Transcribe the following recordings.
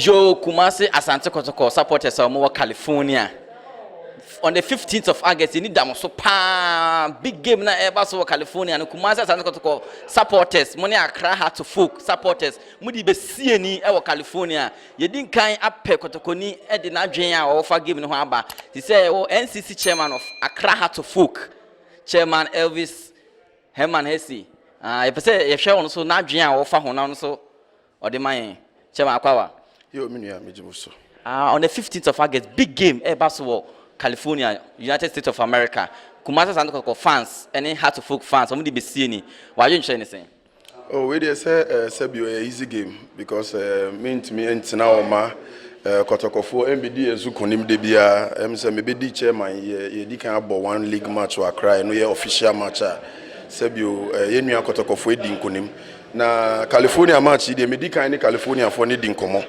Yo Kumasi Asante Kotoko supporters are more California. On the 15th of August, you need them so big game na ever so California and Kumasi Asante Kotoko supporters. Money Accra had to folk supporters. Mudi be CNE ever California. You didn't kind up Kotoko ni Edina Jenya or for giving Haba. He said, oh, NCC chairman of Accra had to folk. Chairman Elvis Herman Hesse. If I say if share so na Jenya or for Honan so or the man Chairman Akwawa. Yo, Mijimuso. On the 15th of August, big game, Basketball, California, United States of America. Kumasi Asante fans, any hard to folk fans, somebody be seeing. Why you saying anything? Oh, we dey say an easy game because me and now ma Kotoko for MBD ezukonim de bia say maybe di chairman ye di kan abo one league match or Accra no ye official match Sebio ye nua Kotoko for di nkonim na California match dey me di kan ni California for ni di nkomo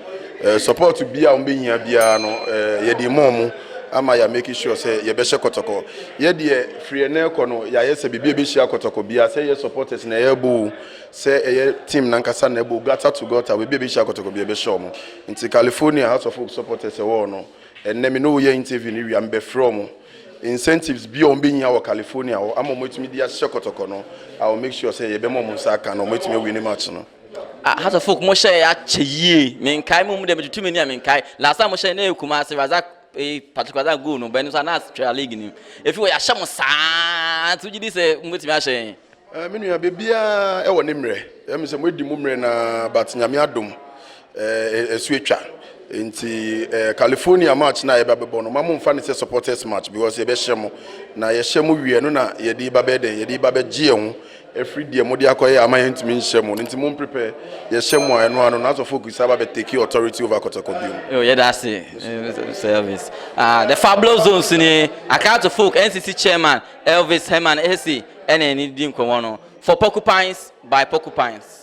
support to bia on be hia bia no ye di mom ama ya make sure say ye be she Kotoko ye de free na ko no ya ye say bibia be share Kotoko bia say ye supporters na ye bo say ye team nankasa na bo gata to gata we be share Kotoko bia be show mo nti California House of Folk supporters e wo no and me no ye interview ni wi am be from incentives bi on be hia wo California o ama mo tumi dia share Kotoko no I will make sure say ye be mo saka no mo tumi win match no House of Folk mo share ya cheye men kai mo de metu me ni men kai last time mo share na Kumasi Razak particular go no ben so na Australia league ni if you ya shamo sa to gidi say mutimi a hyen me nua bebia e wo ne mre em say mo di mu mre na but nyame adom esu etwa nti California match na ye ba bebo no mamo mfa ne say supporters match because ye be hyemo na ye hyemo wie no na ye di ba be den ye di ba be gie ho every day mo di akoye amaye ntimi hyemo nti mo prepare ye hyemo eno ano na so focus aba be take authority over Kotoko biom oh yeah that's it service the fabulous zones ni Accra Folk NCC chairman Elvis Herman Hesse ene ni di nkomo no for porcupines by porcupines